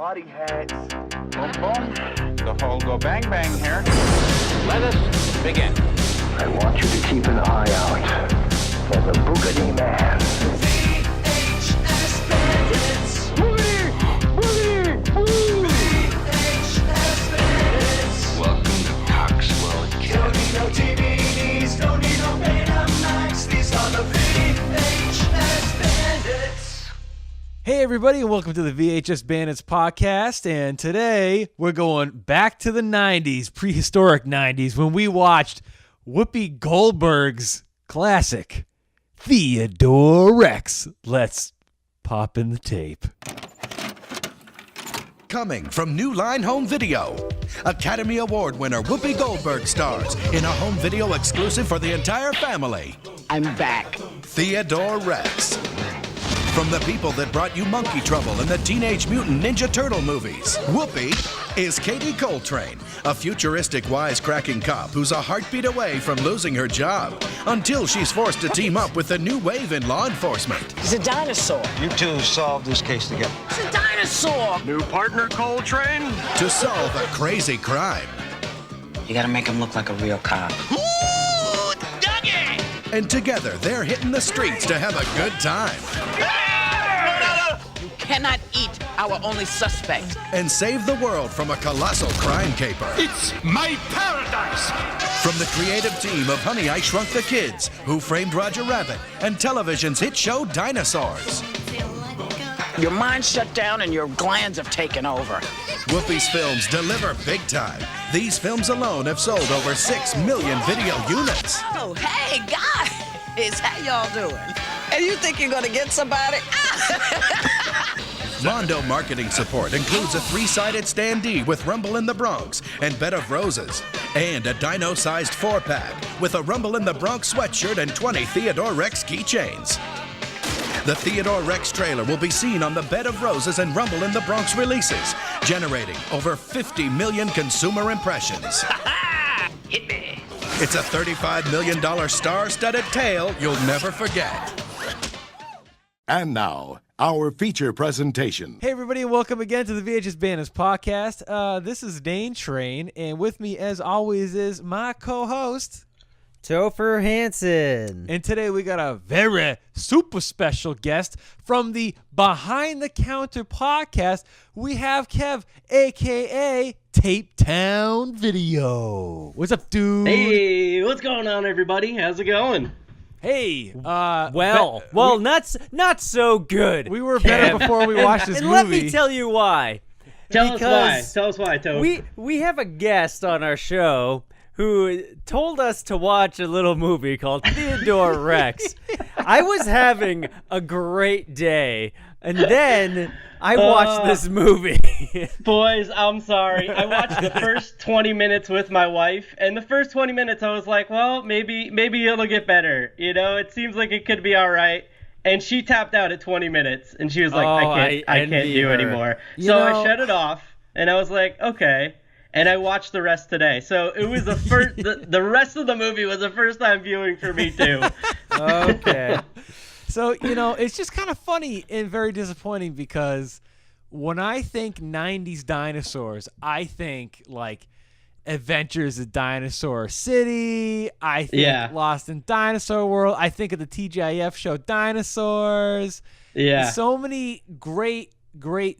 party hats. Boom, boom. The whole go bang bang here. Let us begin. I want you to keep an eye out for the Boogity Man. VHS Bandits. Boogie! Boogie! Boo! VHS Bandits. Welcome to Coxwell Don't Academy. need no DVDs, don't need no Betamax. These are the VHS Bandits. Hey everybody, and welcome to the VHS Bandits podcast. And today we're going back to the 90s, prehistoric 90s, when we watched Whoopi Goldberg's classic, Theodore Rex. Let's pop in the tape. Coming from New Line Home Video, Academy Award winner Whoopi Goldberg stars in a home video exclusive for the entire family. I'm back. Theodore Rex. From the people that brought you Monkey Trouble and the Teenage Mutant Ninja Turtle movies, Whoopi is Katie Coltrane, a futuristic wisecracking cop who's a heartbeat away from losing her job until she's forced to team up with the new wave in law enforcement. He's a dinosaur. You two solve this case together. He's a dinosaur. New partner, Coltrane? To solve a crazy crime. You gotta make him look like a real cop. Ooh, Dougie! And together, they're hitting the streets to have a good time. You cannot eat our only suspect. And save the world from a colossal crime caper. It's my paradise! From the creative team of Honey, I Shrunk the Kids, Who Framed Roger Rabbit, and television's hit show Dinosaurs. Your mind's shut down and your glands have taken over. Whoopi's films deliver big time. These films alone have sold over 6 million video units. Oh, hey, guys. How y'all doing? And you think you're gonna get somebody? Mondo marketing support includes a 3-sided standee with Rumble in the Bronx and Bed of Roses, and a dino-sized 4-pack with a Rumble in the Bronx sweatshirt and 20 Theodore Rex keychains. The Theodore Rex trailer will be seen on the Bed of Roses and Rumble in the Bronx releases, generating over 50 million consumer impressions. Hit me. It's a $35 million star-studded tale you'll never forget. And now, our feature presentation. Hey everybody, and welcome again to the VHS Bandits podcast. This is Dane Train, and with me as always is my co-host, Topher Hansen. and today we got a very super special guest from the Behind the Counter podcast. We have Kev, a.k.a. Tape Town Video. What's up, dude? Hey, what's going on, everybody? How's it going? Hey. Not so good. We were better before we watched this and movie. let me tell you why. Tell Because us why, Toby. We have a guest on our show who told us to watch a little movie called Theodore Rex. I was having a great day, and then I watched this movie. Boys, I'm sorry. I watched the first 20 minutes with my wife, and the first 20 minutes I was like, well, maybe it'll get better. You know, it seems like it could be all right. And she tapped out at 20 minutes, and she was like, I can't envy do her. anymore. You So know- I shut it off, and I was like, okay. And I watched the rest today. So it was the first. the rest of the movie was a first time viewing for me too. Okay. So, it's just kind of funny and very disappointing because when I think 90s dinosaurs, I think like Adventures of Dinosaur City. I think Lost in Dinosaur World. I think of the TGIF show Dinosaurs. Yeah. So many great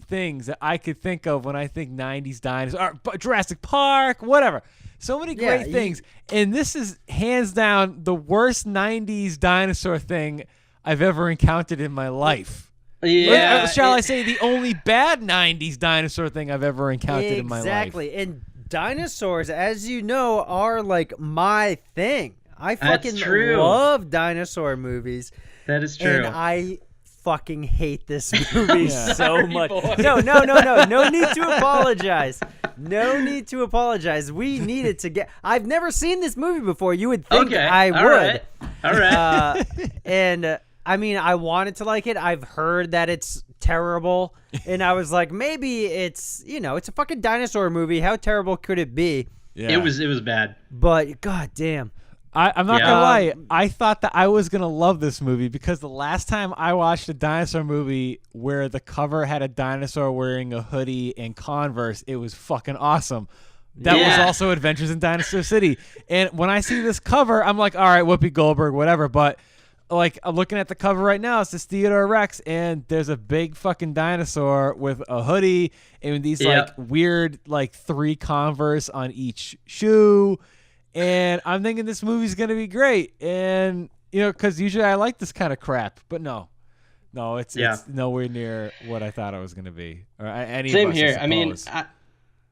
things that I could think of when I think 90s dinosaurs. Or Jurassic Park, whatever. So many great things. And this is hands down the worst 90s dinosaur thing I've ever encountered in my life. Yeah. Shall I say the only bad 90s dinosaur thing I've ever encountered in my life. Exactly. And dinosaurs, as you know, are like my thing. I fucking true. love dinosaur movies. That is true. And I fucking hate this movie so Sorry, much. boy. No. No need to apologize. No need to apologize. We needed to get. I've never seen this movie before. You would think Okay. I All would. right. All right. And I mean, I wanted to like it. I've heard that it's terrible, and I was like, maybe it's it's a fucking dinosaur movie. How terrible could it be? Yeah. It was bad. But god damn. I'm not gonna lie. I thought that I was gonna love this movie because the last time I watched a dinosaur movie where the cover had a dinosaur wearing a hoodie and Converse, it was fucking awesome. That was also Adventures in Dinosaur City. And when I see this cover, I'm like, all right, Whoopi Goldberg, whatever. But like, I'm looking at the cover right now. It's this Theodore Rex, and there's a big fucking dinosaur with a hoodie and these like weird like 3 Converse on each shoe. And I'm thinking this movie's gonna be great, and because usually I like this kind of crap, but no, it's nowhere near what I thought it was gonna be. Or any Same of us, here. I mean,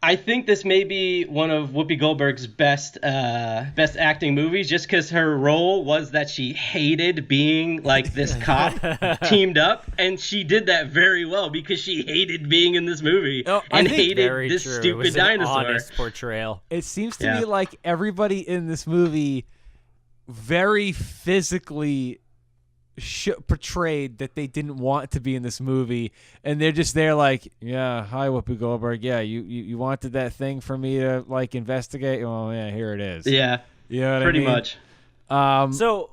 I think this may be one of Whoopi Goldberg's best acting movies, just because her role was that she hated being like this cop teamed up, and she did that very well because she hated being in this movie and hated this stupid dinosaur. Honest portrayal. It seems to me like everybody in this movie very physically portrayed that they didn't want to be in this movie, and they're just there like, yeah, hi Whoopi Goldberg, yeah, you wanted that thing for me to like investigate, well, yeah, here it is. Yeah, you know what pretty I mean? much. So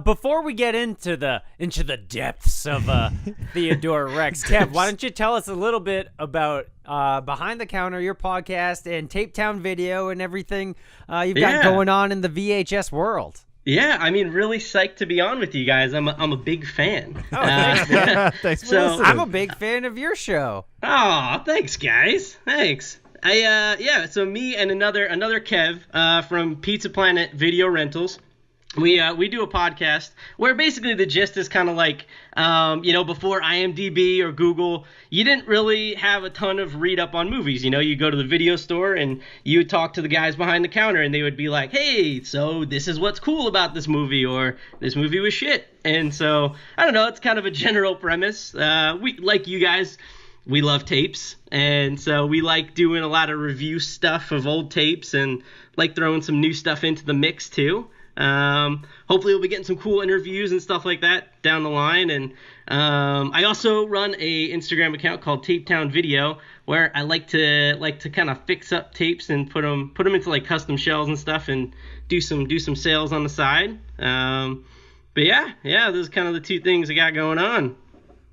before we get into the depths of Theodore Rex, Kev, why don't you tell us a little bit about Behind the Counter, your podcast, and Tape Town Video and everything you've got going on in the VHS world? Yeah, I mean, really psyched to be on with you guys. I'm a big fan. Oh, thanks, man. Thanks for So listening. I'm a big fan of your show. Oh, thanks, guys. Thanks. So me and another Kev from Pizza Planet Video Rentals. We do a podcast where basically the gist is kind of like, before IMDb or Google, you didn't really have a ton of read up on movies. You go to the video store and you would talk to the guys behind the counter and they would be like, hey, so this is what's cool about this movie, or this movie was shit. And so, I don't know, it's kind of a general premise. We, like you guys, we love tapes. And so we like doing a lot of review stuff of old tapes and like throwing some new stuff into the mix too. Hopefully we'll be getting some cool interviews and stuff like that down the line. And I also run a Instagram account called Tape Town Video, where I like to kind of fix up tapes and put them into like custom shells and stuff and do some sales on the side. But yeah, those are kind of the 2 things I got going on.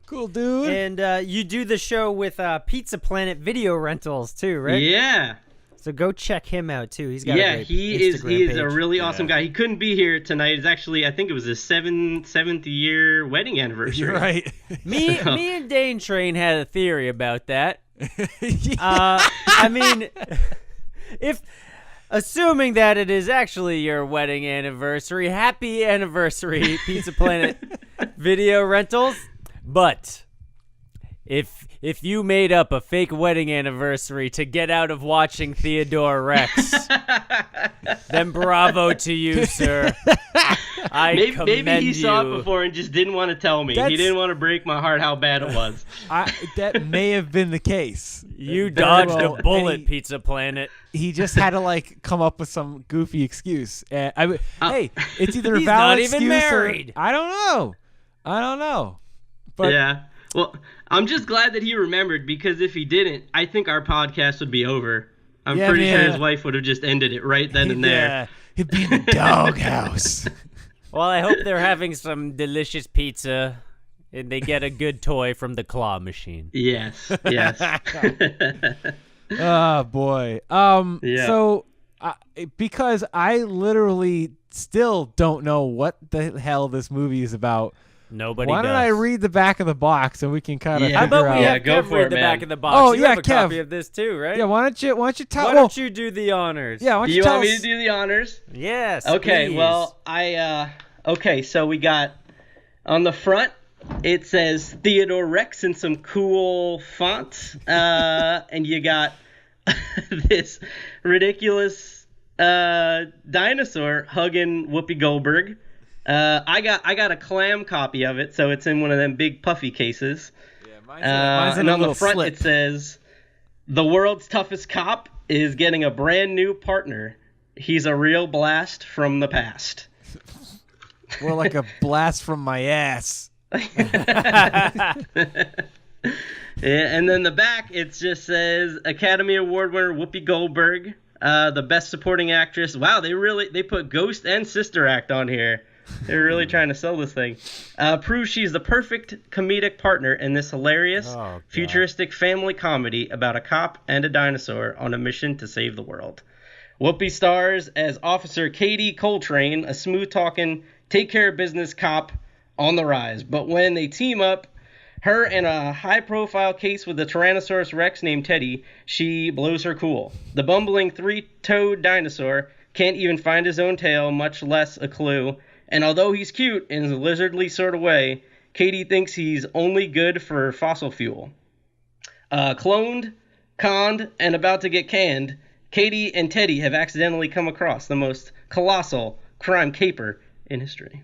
Cool, dude. And you do the show with Pizza Planet Video Rentals too, right? Yeah. So go check him out too. He's got a great he Instagram is a page. really awesome guy. He couldn't be here tonight. It's actually, I think it was his 7th year wedding anniversary. You're right. Me and Dane Train had a theory about that. I mean, if assuming that it is actually your wedding anniversary, happy anniversary, Pizza Planet Video Rentals. But if you made up a fake wedding anniversary to get out of watching Theodore Rex, then bravo to you, sir. I commend maybe he saw you. it before and just didn't want to tell me. He didn't want to break my heart how bad it was. That may have been the case. You dodged a bullet, Pizza Planet. He just had to like come up with some goofy excuse. Hey, it's either a He's valid not even excuse married. or I don't know. But yeah. Well, I'm just glad that he remembered, because if he didn't, I think our podcast would be over. I'm pretty sure his wife would have just ended it right then and there. Yeah, he'd be in the doghouse. Well, I hope they're having some delicious pizza and they get a good toy from the claw machine. Yes. Oh boy. So because I literally still don't know what the hell this movie is about. Nobody Why does. don't I read the back of the box and we can kind of Yeah. How figure about we out. have go Kev for read it, the man. back of the box? Oh, You yeah, have a copy Kev. of this too, right? Yeah, why don't you tell? Why don't you do the honors? Yeah, why don't Do you you tell want me us? to do the honors? Yes. Okay, please. well, so we got on the front, it says Theodore Rex in some cool font, and you got this ridiculous dinosaur hugging Whoopi Goldberg. I got a clam copy of it, so it's in one of them big puffy cases. Yeah, mine's in and a on the little front slip. it says, "The world's toughest cop is getting a brand new partner. He's a real blast from the past." More like a blast from my ass. Yeah, and then the back, it just says Academy Award winner Whoopi Goldberg. The best supporting actress. Wow, they put Ghost and Sister Act on here. They're really trying to sell this thing. Proves she's the perfect comedic partner in this hilarious, futuristic family comedy about a cop and a dinosaur on a mission to save the world. Whoopi stars as Officer Katie Coltrane, a smooth-talking, take-care-of-business cop on the rise. But when they team up, her in a high-profile case with a Tyrannosaurus Rex named Teddy, she blows her cool. The bumbling three-toed dinosaur can't even find his own tail, much less a clue. And although he's cute in a lizardly sort of way, Katie thinks he's only good for fossil fuel. Cloned, conned, and about to get canned, Katie and Teddy have accidentally come across the most colossal crime caper in history.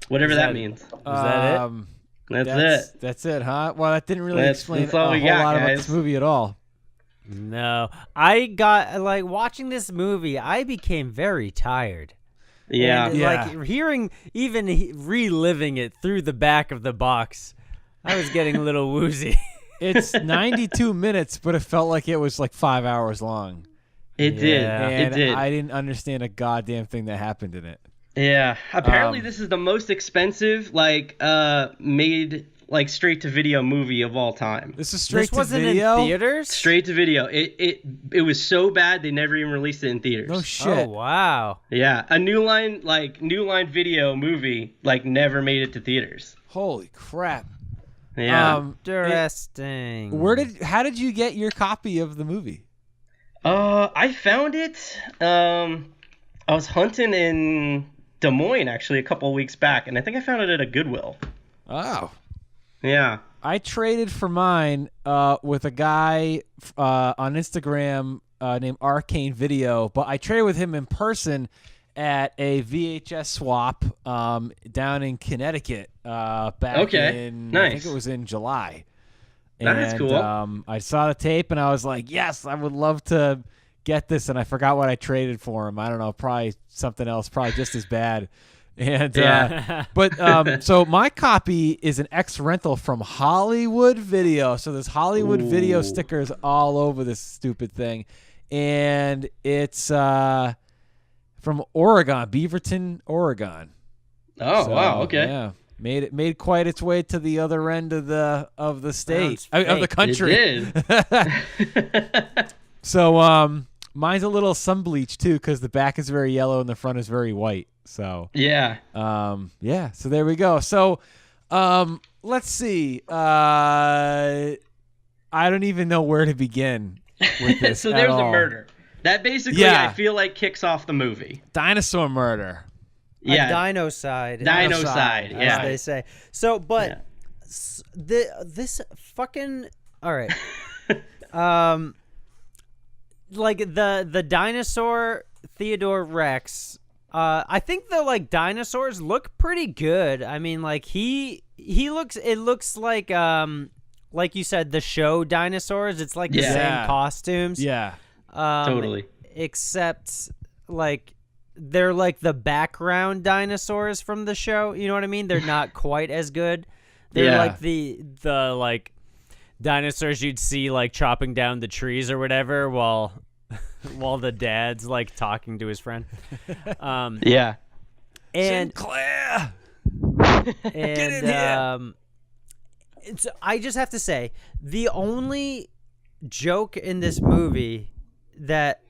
Whatever that means. Is that it? That's it. That's it, huh? Well, that didn't really explain that's all a we whole got, lot about guys. this movie at all. No. I got, like, watching this movie, I became very tired. Yeah. And, like, reliving it through the back of the box, I was getting a little woozy. It's 92 minutes, but it felt like it was like 5 hours long. It did. And It did. I didn't understand a goddamn thing that happened in it. Yeah. Apparently, this is the most expensive, made straight to video movie of all time. This is straight This to wasn't video. in theaters? Straight to video. It was so bad they never even released it in theaters. No shit. Oh, wow. Yeah, a New Line Video movie never made it to theaters. Holy crap. Yeah. Interesting. How did you get your copy of the movie? I found it. I was hunting in Des Moines actually a couple of weeks back, and I think I found it at a Goodwill. Oh. Yeah. I traded for mine with a guy on Instagram named Arcane Video, but I traded with him in person at a VHS swap down in Connecticut back in, nice. I think it was in July. That's cool. I saw the tape and I was like, yes, I would love to get this, and I forgot what I traded for him. I don't know, probably something else, probably just as bad. And so my copy is an ex-rental from Hollywood Video. So there's Hollywood Video stickers all over this stupid thing, and it's from Oregon, Beaverton, Oregon. Oh, So, wow, okay. Yeah, made quite its way to the other end of the state of the country. It did. So mine's a little sun bleached too, because the back is very yellow and the front is very white. So Yeah. So there we go. So let's see. I don't even know where to begin with this. So at there's all. a murder. That basically, Yeah. I feel like, kicks off the movie. Dinosaur murder. Yeah. A dinocide. Dinocide, yeah. As they say. So, but this fucking... All right. Like, the dinosaur Theodore Rex... I think the dinosaurs look pretty good. I mean, he looks. It looks like you said, the show dinosaurs. It's like the same costumes. Yeah, totally. Except they're like the background dinosaurs from the show. You know what I mean? They're not quite as good. They're like the dinosaurs you'd see chopping down the trees or whatever while the dad's talking to his friend. Yeah. And Sinclair. and Get in here. I just have to say, the only joke in this movie that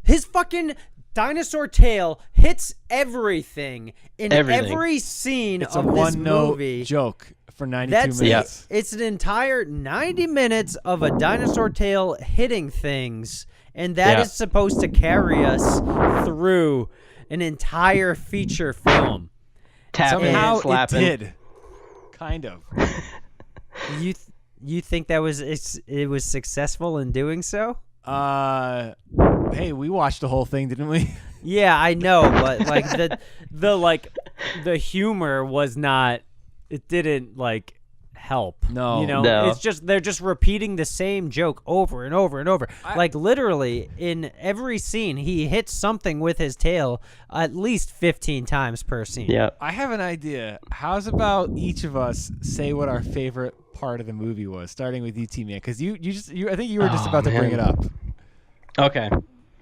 his fucking dinosaur tail hits everything in every scene It's a of this one-note movie. joke for 92 minutes. It's an entire 90 minutes of a dinosaur tail hitting things, and that is supposed to carry us through an entire feature film. Tapping, Somehow slapping. it did. Kind of. You think that it was successful in doing so? Hey, we watched the whole thing, didn't we? Yeah, I know, but the humor was not. It didn't help. No. You know, No. it's just they're just repeating the same joke over and over and over. Literally in every scene, he hits something with his tail at least 15 times per scene. Yeah. I have an idea. How's about each of us say what our favorite part of the movie was, starting with you, T-Man, because I think you were just about to bring it up. Okay.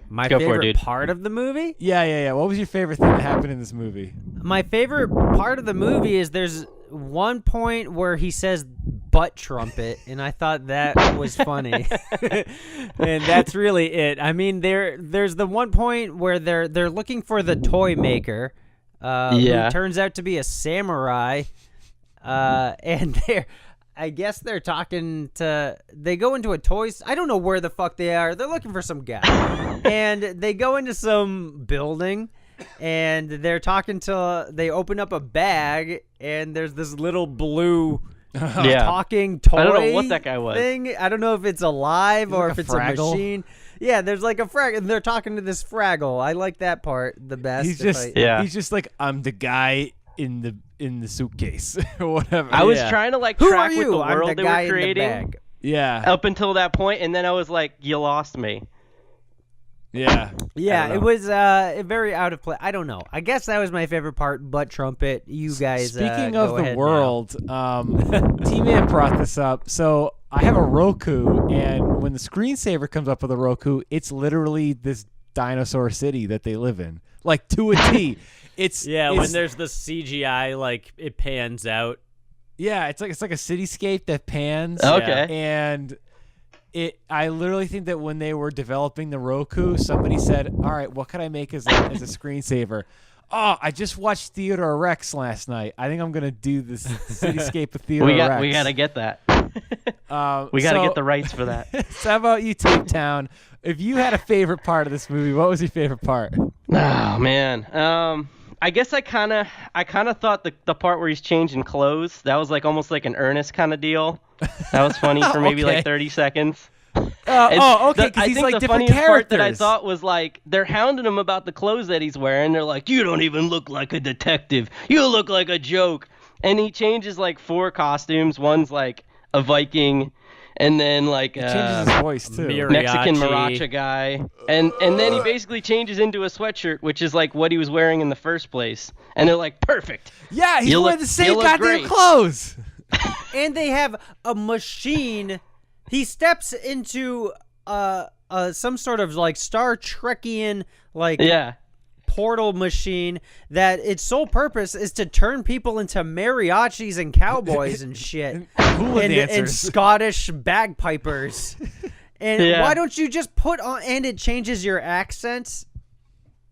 My Go for it, favorite dude. part of the movie? Yeah. What was your favorite thing that happened in this movie? My favorite part of the movie is there's one point where he says butt trumpet, and I thought that was funny. And that's really it. I mean, there's the one point where they're looking for the toy maker, who turns out to be a samurai, and I guess they're talking to. They go into a toys. I don't know where the fuck they are. They're looking for some guy, and they go into some building, and they're talking to. They open up a bag, and there's this little blue talking toy. I don't know what that guy was. Thing. I don't know if it's alive or if it's Fraggle? a machine. Yeah, there's like a Fraggle, and they're talking to this Fraggle. I like that part the best. He's just like, I'm the guy in the suitcase or whatever. I was trying to like Who track are with you? the I'm world the they guy were creating in the bag. Yeah. up until that point, and then I was like, you lost me. Yeah. Yeah, it was very out of place. I don't know. I guess that was my favorite part, butt trumpet. You guys Speaking go of the ahead world, T-Man brought this up. So I have a Roku, and when the screensaver comes up with a Roku, it's literally this dinosaur city that they live in, like to a T. When there's the CGI, like it pans out. Yeah, it's like a cityscape that pans. Okay. And I literally think that when they were developing the Roku, somebody said, "All right, what can I make as a screensaver?" Oh, I just watched Theodore Rex last night. I think I'm gonna do this cityscape of Theodore Rex. We gotta get that. We gotta get the rights for that. So how about you, Tape Town? If you had a favorite part of this movie, what was your favorite part? Oh man. I guess I kind of thought the part where he's changing clothes, that was like almost like an Ernest kind of deal. That was funny for maybe like 30 seconds. Okay, I because he's think like the different funniest characters. part that I thought was like they're hounding him about the clothes that he's wearing. They're like, "You don't even look like a detective. You look like a joke." And he changes like 4 costumes. One's like a Viking, and then like He changes his voice too. Mexican Maracha guy, and then he basically changes into a sweatshirt, which is like what he was wearing in the first place. And they're like, "Perfect." Yeah, he's You wearing look- the same you look goddamn great. clothes. And they have a machine. He steps into some sort of like Star Trekian like portal machine that its sole purpose is to turn people into mariachis and cowboys and shit Hula and dancers. Scottish bagpipers. And why don't you just put on and it changes your accents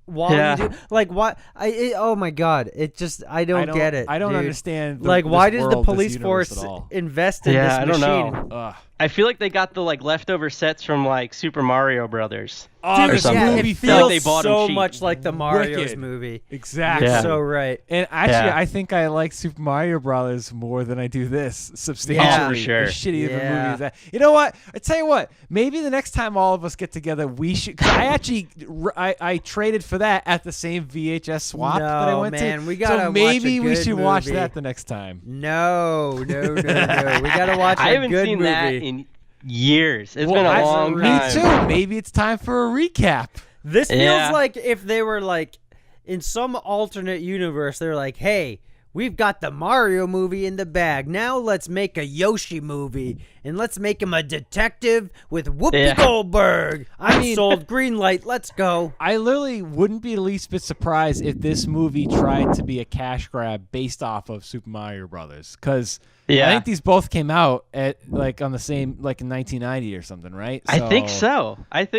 while you do like what oh my god, it just I don't get it. I don't dude. understand Like why does the world, this police universe force at all. invest in this I don't machine? know. I feel like they got the like leftover sets from like Super Mario Brothers. Oh, or this something. movie it Feel like feels they bought 'em so cheap. much like the Mario's Wicked. movie. Exactly. Yeah. So right. And actually, Yeah. I think I like Super Mario Brothers more than I do this. Substantially, Yeah, for sure. As shitty of a movie Yeah. as that. You know what? I tell you what. Maybe the next time all of us get together, we should. Cause I actually, I traded for that at the same VHS swap that I No, went man, to. we gotta so watch maybe a we good should watch movie. that the next time. No. We gotta watch I a haven't good seen movie. that in years. It's Well, been a long me time. too. Maybe it's time for a recap. This feels Yeah. like if they were like in some alternate universe, they're like, hey, we've got the Mario movie in the bag. Now let's make a Yoshi movie and let's make him a detective with Whoopi Goldberg. I'm sold. Green light. Let's go. I literally wouldn't be the least bit surprised if this movie tried to be a cash grab based off of Super Mario Brothers, because I think these both came out at like on the same like in 1990 or something, right? I think so. I Dude,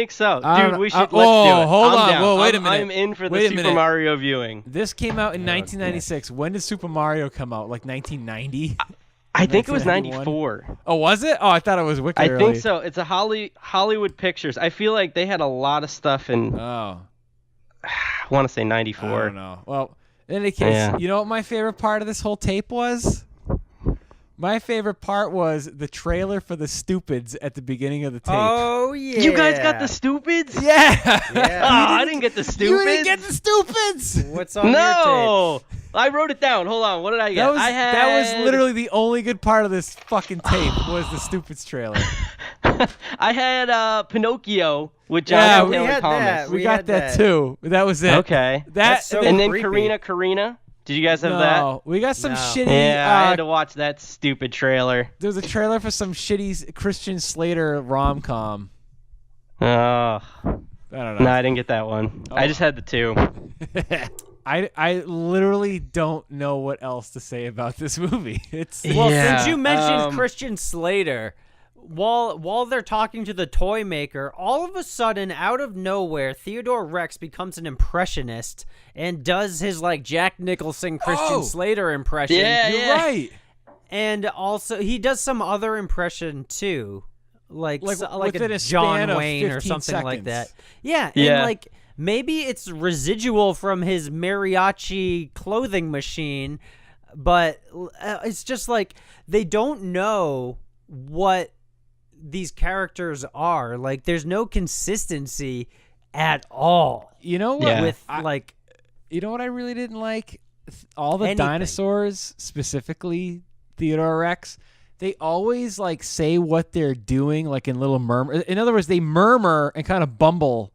don't- we should let's do oh, it. hold I'm on. down. Whoa, wait a minute. I'm in for the Wait a Super minute. Mario viewing. This came out in 1996. When did Super Mario come out? Like 1990? I think it was 1991? 94. Oh, was it? Oh, I thought it was wicked I early. think so. It's a Hollywood Pictures. I feel like they had a lot of stuff in. Oh, I want to say 94. I don't know. Well, in any case, you know what my favorite part of this whole tape was? My favorite part was the trailer for the Stupids at the beginning of the tape. Oh, yeah. You guys got the Stupids? Yeah. Oh, I didn't get the Stupids. You didn't get the Stupids. What's on your No. I wrote it down. Hold on. What did I get? That was literally the only good part of this fucking tape was the Stupids trailer. I had Pinocchio with John Yeah, Taylor we had Thomas. that. We We got had that that. too. That was it. Okay. That's so And then creepy. Karina. Did you guys have No, that? we got some No. shitty. Yeah, I had to watch that stupid trailer. There was a trailer for some shitty Christian Slater rom-com. Oh, I don't know. no, I didn't get that one. I just had the 2. I literally don't know what else to say about this movie. It's Well, Yeah, since you mentioned Christian Slater, while they're talking to the toy maker, all of a sudden, out of nowhere, Theodore Rex becomes an impressionist and does his like Jack Nicholson Christian Slater impression. Yeah, You're right. And also he does some other impression too. Like within a a John span of Wayne or 15 something like seconds. that. Yeah, Yeah. and like maybe it's residual from his mariachi clothing machine, but it's just like they don't know what these characters are. Like there's no consistency at all. You know what? Yeah. With You know what I really didn't like? All the Anything. dinosaurs, specifically Theodore Rex, they always like say what they're doing, like in little murmur. In other words, they murmur and kind of mumble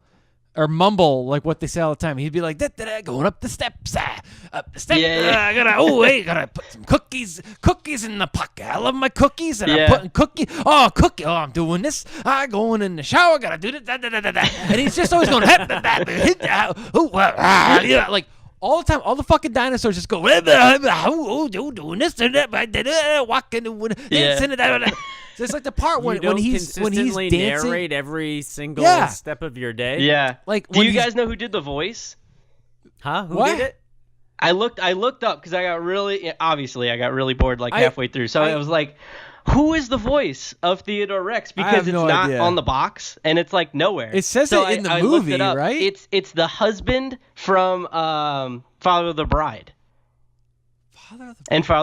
like what they say all the time. He'd be like, da-da-da, going up the steps, up the steps. I gotta put some cookies in the pocket. I love my cookies, and I'm putting I'm doing this. I'm going in the shower. Gotta do this. Da-da-da-da-da. And he's just always going, like. All the time, all the fucking dinosaurs just go, doing this, walking, so it's like the part when he's dancing. Narrate every single step of your day. Yeah. Like, do you guys know who did the voice? Huh? Who What? did it? I looked up because I got really bored like halfway through. So I was like, who is the voice of Theodore Rex? Because it's not on the box and it's like nowhere. It says so it in the I looked movie, it up. right? It's the husband from Father of the Bride. Father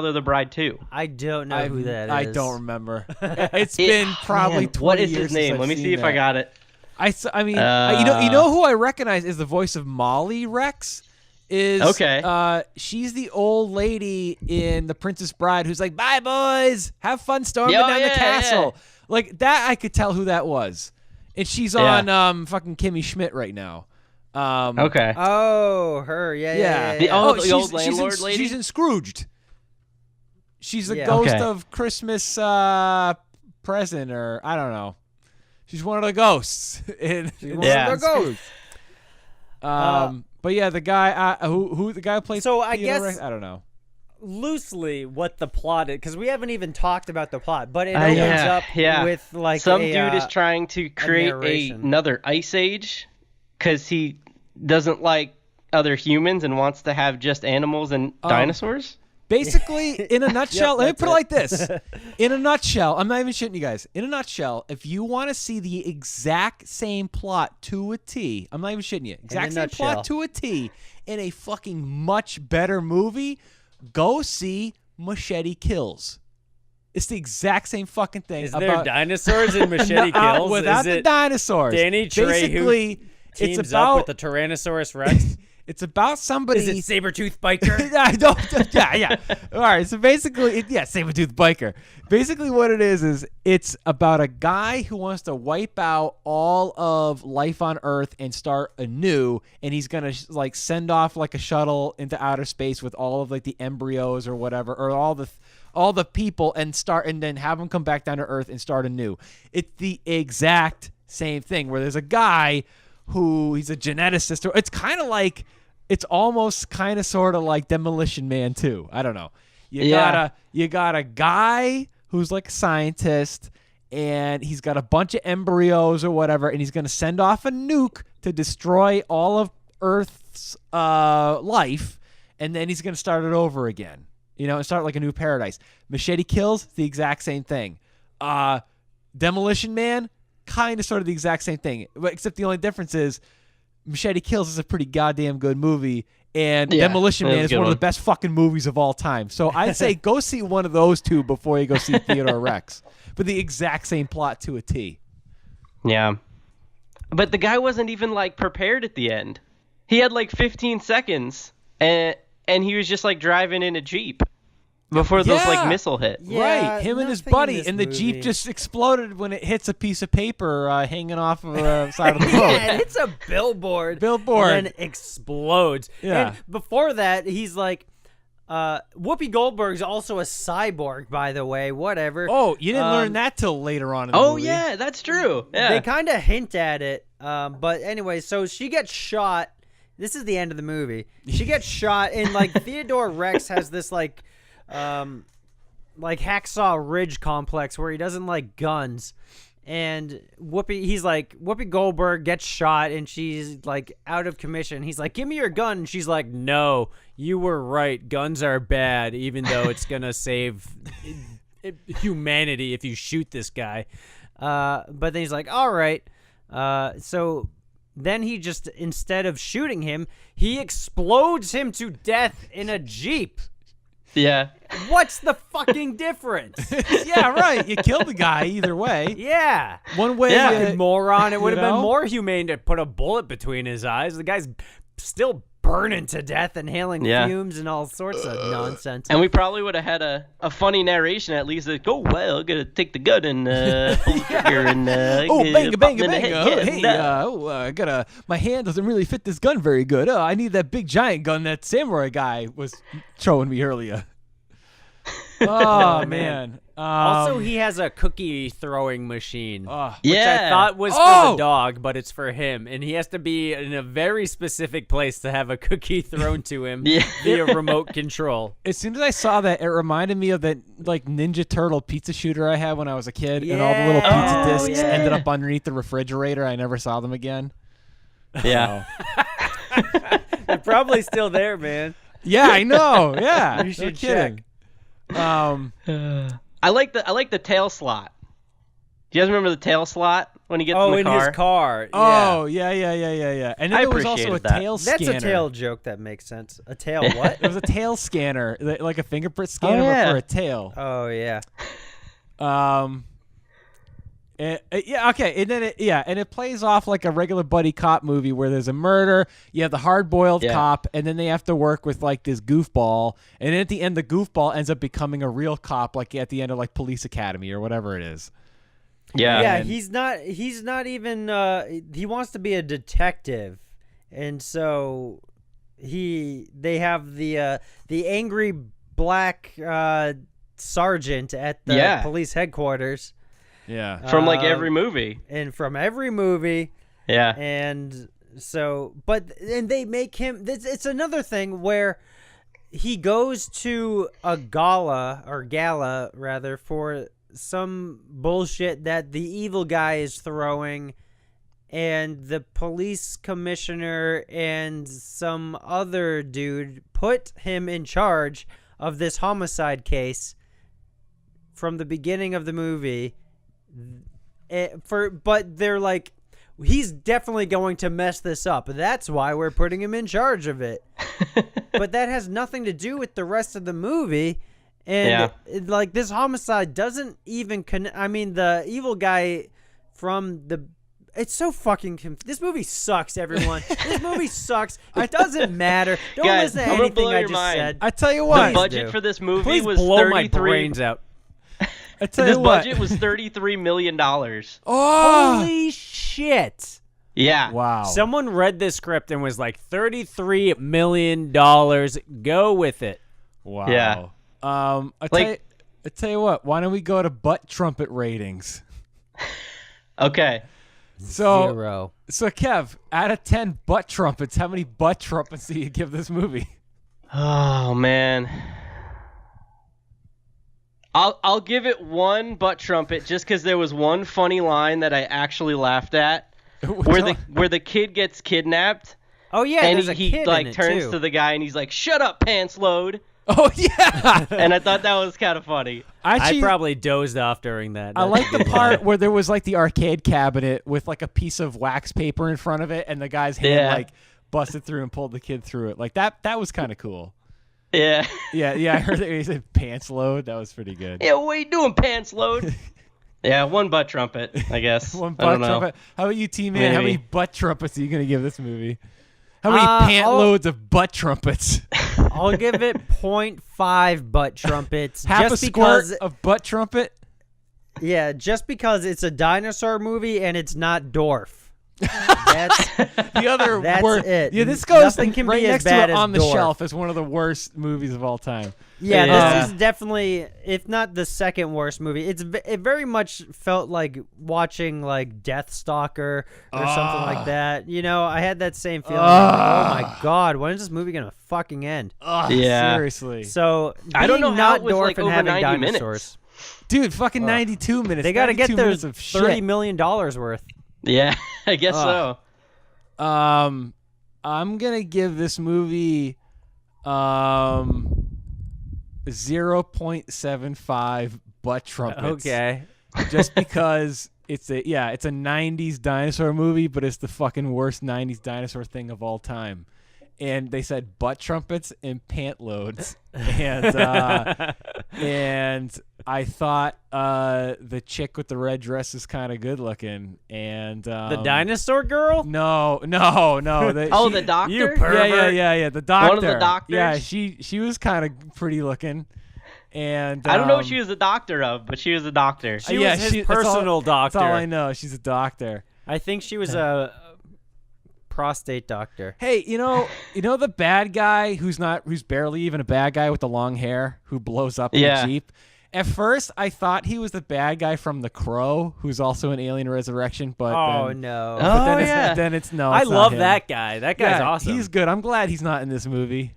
of the Bride 2. I don't know who that is. I don't remember. It's been probably 20 What is years his name? since Let me I've see seen if I that. got it. You know who I recognize is the voice of Molly Rex. She's the old lady in The Princess Bride who's like, "Bye, boys, have fun storming down the castle." Yeah. Like that, I could tell who that was, and she's on fucking Kimmy Schmidt right now. Okay. Oh, her. Yeah. The old she's landlord lady? She's in Scrooged. She's the Yeah. ghost Okay. of Christmas present, or I don't know. She's one of the ghosts. One of the ghosts. But yeah, the guy who the guy who plays. So I Theodore guess- Rex, I don't know. Loosely, what the plot is, because we haven't even talked about the plot, but it Yeah, opens up yeah. with like Some a, dude is trying to create narration. another ice age because he doesn't like other humans and wants to have just animals and dinosaurs. Basically, in a nutshell, let me that's put it like this. In a nutshell, I'm not even shitting you guys. In a nutshell, if you want to see the exact same plot to a T, I'm not even shitting you. Exact same nutshell. plot to a T in a fucking much better movie, go see Machete Kills. It's the exact same fucking thing. Is there dinosaurs in Machete Kills? Without Is the it dinosaurs. Danny Trejo Basically, teams it's about up with the Tyrannosaurus Rex? it's about somebody. Is it Sabretooth Biker? I don't. Yeah. All right. So basically, Sabretooth Biker. Basically, what it is it's about a guy who wants to wipe out all of life on Earth and start anew, and he's gonna like send off like a shuttle into outer space with all of like the embryos or whatever, or all the people, and then have them come back down to Earth and start anew. It's the exact same thing where there's a guy who he's a geneticist. Or it's kind of like. It's almost kind of sort of like Demolition Man too. I don't know. You got a guy who's like a scientist, and he's got a bunch of embryos or whatever, and he's going to send off a nuke to destroy all of Earth's life, and then he's going to start it over again. And start like a new paradise. Machete Kills, the exact same thing. Demolition Man, kind of sort of the exact same thing, except the only difference is Machete Kills is a pretty goddamn good movie, and Demolition Man is one of the best fucking movies of all time. So I'd say go see one of those two before you go see Theodore Rex. But the exact same plot to a T. Yeah. But the guy wasn't even like prepared at the end. He had like 15 seconds, and he was just like driving in a Jeep before those like missile hit. Yeah, right, him and his nothing in buddy, this and the movie. Jeep just exploded when it hits a piece of paper hanging off of the side of the road. Yeah, and it's a billboard. Billboard. And then explodes. Yeah. And before that, he's like, Whoopi Goldberg's also a cyborg, by the way. Whatever. Oh, you didn't learn that till later on in the movie. Yeah, that's true. Yeah. They kind of hint at it. But anyway, so she gets shot. This is the end of the movie. She gets shot, and like Theodore Rex has this like Hacksaw Ridge complex where he doesn't like guns. And Whoopi Goldberg gets shot, and she's like out of commission. He's like, "Give me your gun." And she's like, "No, you were right. Guns are bad, even though it's gonna save humanity if you shoot this guy." But then he's like, "All right." So then he just, instead of shooting him, he explodes him to death in a Jeep. Yeah. What's the fucking difference? Yeah, right. You killed the guy either way. Yeah. One way, you moron. It would have been more humane to put a bullet between his eyes. The guy's still burning to death, inhaling fumes and all sorts of nonsense. And we probably would have had a funny narration at least. Like, oh, well, I'm going to take the gun and pull the trigger and banga, banga, in the banga. head. I gotta. My hand doesn't really fit this gun very good. I need that big giant gun that samurai guy was showing me earlier. Oh man. Also, he has a cookie throwing machine, which Yeah. I thought was for the dog, but it's for him, and he has to be in a very specific place to have a cookie thrown to him via remote control. As soon as I saw that, it reminded me of that like Ninja Turtle pizza shooter I had when I was a kid, and all the little pizza discs ended up underneath the refrigerator. I never saw them again. Yeah. They're probably still there, man. Yeah, I know. Yeah, You should no kidding. I like the tail slot. Do you guys remember the tail slot when he gets in the car? His car. Oh, yeah. And then there was also a appreciated that. tail scanner. That's a tail joke that makes sense. A tail what? It was a tail scanner, like a fingerprint scanner but for a tail. Oh, yeah. Okay, and then it plays off like a regular buddy cop movie where there's a murder, you have the hard-boiled cop, and then they have to work with like this goofball, and then at the end the goofball ends up becoming a real cop, like at the end of like Police Academy or whatever it is. Yeah, he's not even he wants to be a detective, and so they have the angry black sergeant at the police headquarters. Yeah. From like every movie. And from every movie. Yeah. And so, and they make him, it's another thing where he goes to a gala for some bullshit that the evil guy is throwing, and the police commissioner and some other dude put him in charge of this homicide case from the beginning of the movie. But they're like, he's definitely going to mess this up. That's why we're putting him in charge of it. But that has nothing to do with the rest of the movie. And like this homicide doesn't even the evil guy from the. It's so fucking. This movie sucks, everyone. This movie sucks. It doesn't matter. Don't Guys, listen to I'm gonna anything blow I your just mind. said. I tell you what, the budget for this movie Please was blow my 33. brains out. This budget was $33 million. Oh, Holy shit. Yeah. wow. Someone read this script and was like, $33 million. Go with it. Wow. Yeah. I tell you what. Why don't we go to butt trumpet ratings? Okay. So 0. So Kev, out of 10 butt trumpets, how many butt trumpets do you give this movie? Oh man. I'll give it one butt trumpet just because there was one funny line that I actually laughed at, where the kid gets kidnapped. Oh yeah, and there's a he kid like in it turns too. to the guy and he's like, "Shut up, pants load." Oh yeah. And I thought that was kind of funny. I probably dozed off during that. I like the part where there was like the arcade cabinet with like a piece of wax paper in front of it, and the guy's hand like busted through and pulled the kid through it. Like that was kind of cool. Yeah. Yeah. I heard that he said pants load. That was pretty good. Yeah, what are you doing, pants load? Yeah, one butt trumpet, I guess. One I don't butt know. trumpet. How about you, T-Man? How Maybe. many butt trumpets are you going to give this movie? How many pant loads of butt trumpets? I'll give it 0.5 butt trumpets. Half just a squirt because, of butt trumpet? Yeah, just because it's a dinosaur movie and it's not Dorf. That's The other That's worst. it. Yeah, this goes Nothing can right be as next to bad it as on the Dwarf. shelf as one of the worst movies of all time. Yeah, Yeah. this is definitely, if not the second worst movie. It very much felt like watching like Deathstalker or something like that. You know, I had that same feeling. Like, oh my god, when is this movie gonna fucking end? Yeah. Seriously. So I don't know being how not it was, Dwarf like, and over having 90 dinosaurs. minutes. Dude, fucking 92 minutes. They got to get 92 their minutes of $30 shit. million worth. Yeah, I guess so. I'm gonna give this movie 0.75 butt trumpets. Okay. Just because it's a 90s dinosaur movie, but it's the fucking worst 90s dinosaur thing of all time. And they said butt trumpets and pant loads, and I thought the chick with the red dress is kind of good looking, and The dinosaur girl? No. The she- doctor? You pervert. Yeah. The doctor. One of the doctors? Yeah, she was kind of pretty looking, and I don't know what she was a doctor of, but she was a doctor. She was his personal doctor. That's all I know. She's a doctor. I think she was a prostate doctor. Hey, you know the bad guy who's barely even a bad guy with the long hair who blows up in Yeah. the Jeep. At first, I thought he was the bad guy from The Crow, who's also in Alien Resurrection. But No. But then, yeah. then it's no. I it's not love him. that guy. That guy's Yeah, awesome. He's good. I'm glad he's not in this movie.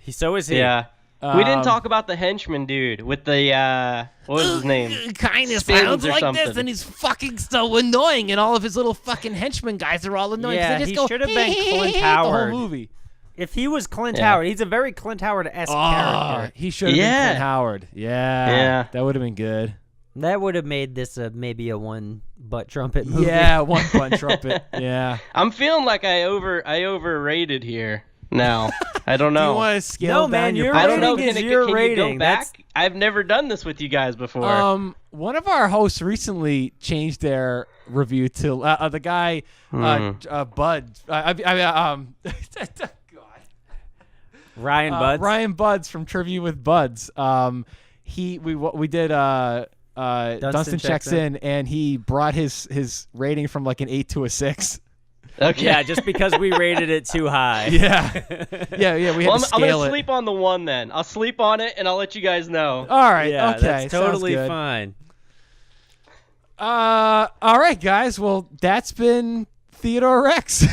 So is he. Yeah. We didn't talk about the henchman dude with the, what was his name? Kind of Spins sounds or like this, something. and he's fucking so annoying, and all of his little fucking henchmen guys are all annoying. 'cause Yeah, they just he go, should have been Clint the Howard. whole movie. If he was Clint Yeah. Howard, he's a very Clint Howard-esque character. He should have been Yeah. Clint Howard. Yeah. Yeah. That would have been good. That would have made this maybe a one butt trumpet movie. Yeah, one punch trumpet. Yeah. I'm feeling like I overrated here now. I don't Do you know. want to scale No, down man, your your I don't know. rating Can is your you go rating. back? That's- I've never done this with you guys before. One of our hosts recently changed their review to the guy Bud. Ryan Buds. Ryan Buds from Trivia with Buds. We did Dunstan checks in, and he brought his rating from like an 8 to a 6. okay. Yeah, just because we rated it too high. Yeah. We had Well, to I'm scale gonna it. sleep on the one then. I'll sleep on it and I'll let you guys know. All right. Yeah, okay. that's totally sounds good. fine. All right, guys. Well, that's been Theodore Rex.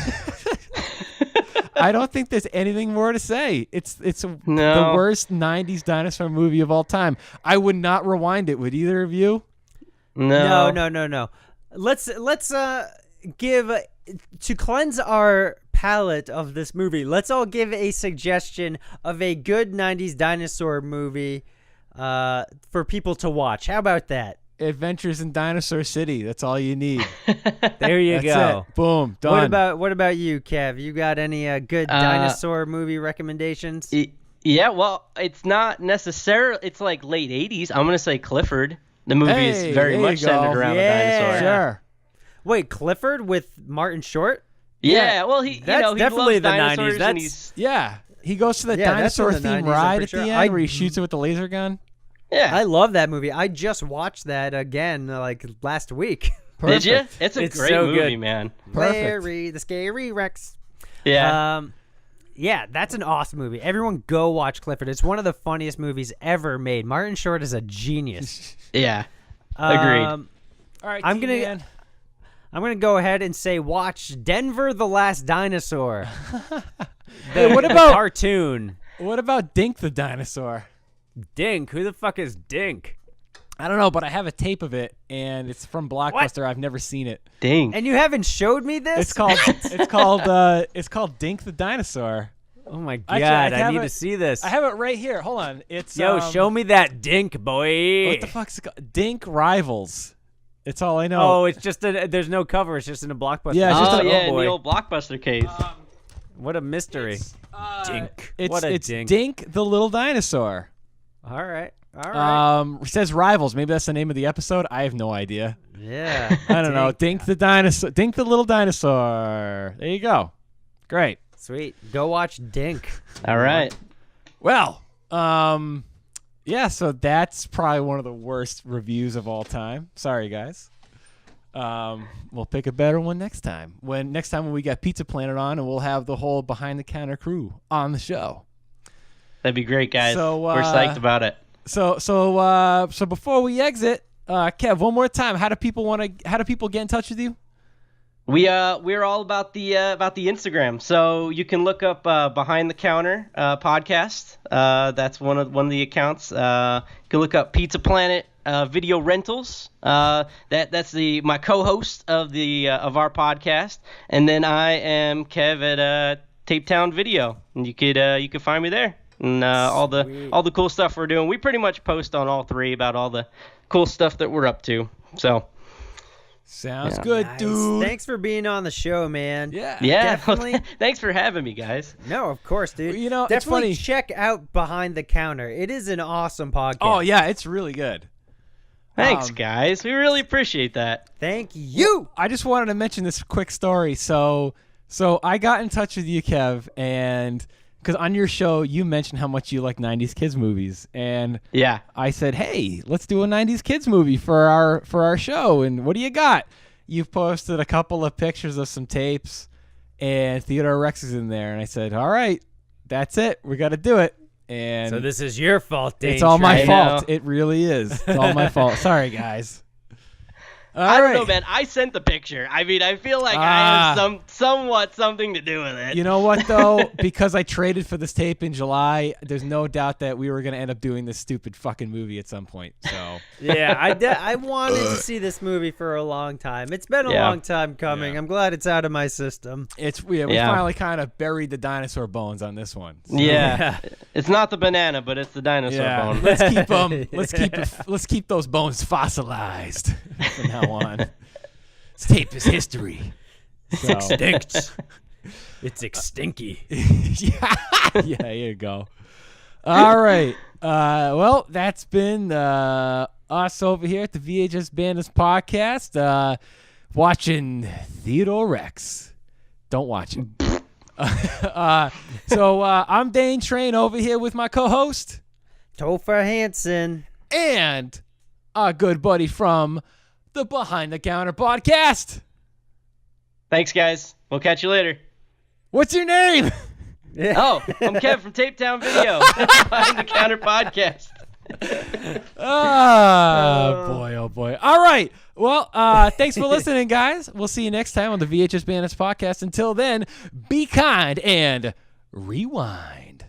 I don't think there's anything more to say. It's the worst 90s dinosaur movie of all time. I would not rewind it. Would either of you? No. No. Let's give to cleanse our palate of this movie. Let's all give a suggestion of a good 90s dinosaur movie for people to watch. How about that? Adventures in Dinosaur City. That's all you need. There you That's go. it. Boom. Done. What about you, Kev? You got any good dinosaur movie recommendations? Yeah, well, it's not necessarily. It's like late 80s. I'm gonna say Clifford. The movie Hey, is very there much you go. centered around Yeah. a dinosaur. Sure. Wait, Clifford with Martin Short? Yeah, well, he That's he definitely loves the 90s. dinosaurs and That's- he's Yeah. He goes to the Yeah, that's in dinosaur the theme 90s, I'm ride pretty at the sure. end where he shoots it with the laser gun. yeah. I love that movie. I just watched that again like last week. Did you? Perfect. It's a It's great so movie, good. man. Perfect. Larry, the Scary Rex. Yeah. Yeah, that's an awesome movie. Everyone go watch Clifford. It's one of the funniest movies ever made. Martin Short is a genius. yeah. Agreed. All right. I'm gonna- T-Man. I'm going to go ahead and say watch Denver the Last Dinosaur. Hey, what The about cartoon? what about Dink the dinosaur? Dink. Who the fuck is Dink? I don't know, but I have a tape of it, and it's from Blockbuster. I've never seen it. Dang. And you haven't showed me this? It's called Dink the dinosaur. Oh my Actually, god, I have need it- to see this. I have it right here. Hold on. It's Yo, show me that Dink, boy. What the fuck's it called? Dink Rivals. It's all I know. Oh, it's just there's no cover. It's just in a Blockbuster. Yeah, it's just Oh, a- yeah, in boy. the old Blockbuster case. What a mystery. Dink. It's What a it's dink. Dink the little dinosaur. All right. All right. It says Rivals. Maybe that's the name of the episode. I have no idea. Yeah. I don't know. Dink the dinosaur. Dink the little dinosaur. There you go. Great. Sweet. Go watch Dink. All right. Well, yeah, so that's probably one of the worst reviews of all time. Sorry, guys. We'll pick a better one next time. Next time when we got Pizza Planet on, and we'll have the whole behind the counter crew on the show. That'd be great, guys. So, we're psyched about it. So before we exit, Kev, one more time, how do people get in touch with you? We're all about the Instagram. So you can look up Behind the Counter podcast. That's one of the accounts. You can look up Pizza Planet Video Rentals. That's my co-host of our podcast. And then I am Kev at Tape Town Video, and you could find me there. And all the cool stuff we're doing. We pretty much post on all three about all the cool stuff that we're up to. So. Sounds good, nice. dude. Thanks for being on the show, man. Yeah. Definitely. Thanks for having me, guys. No, of course, dude. You know, definitely it's funny. check out Behind the Counter. It is an awesome podcast. Oh yeah, it's really good. Thanks, guys. We really appreciate that. Thank you. I just wanted to mention this quick story. So I got in touch with you, Kev, and because on your show you mentioned how much you like 90s kids movies, and yeah, I said, hey, let's do a 90s kids movie for our show. And what do you got? You've posted a couple of pictures of some tapes, and Theodore Rex is in there, and I said, all right, that's it. We got to do it. And so this is your fault, Dane. It's all my Trey. fault. It really is. It's all my fault. Sorry, guys. I don't know, man. I sent the picture. I mean, I feel like I have somewhat something to do with it. You know what, though? Because I traded for this tape in July, there's no doubt that we were going to end up doing this stupid fucking movie at some point. So yeah, I wanted to see this movie for a long time. It's been a long time coming. I'm glad it's out of my system. We finally kind of buried the dinosaur bones on this one. So. Yeah. It's not the banana, but it's the dinosaur bone. Let's keep those bones fossilized from now on. This tape is history. It's extinct. It's extinky. Yeah, here you go. All right. Well, that's been us over here at the VHS Bandits podcast, watching Theodore Rex. Don't watch it. So I'm Dane Train over here with my co-host Topher Hansen and our good buddy from the Behind the Counter podcast. Thanks, guys. We'll catch you later. What's your name? Oh, I'm Kev from Tape Town Video, Behind the Counter podcast. Oh boy. All right. Well, thanks for listening, guys. We'll see you next time on the VHS Bandits podcast. Until then, be kind and rewind.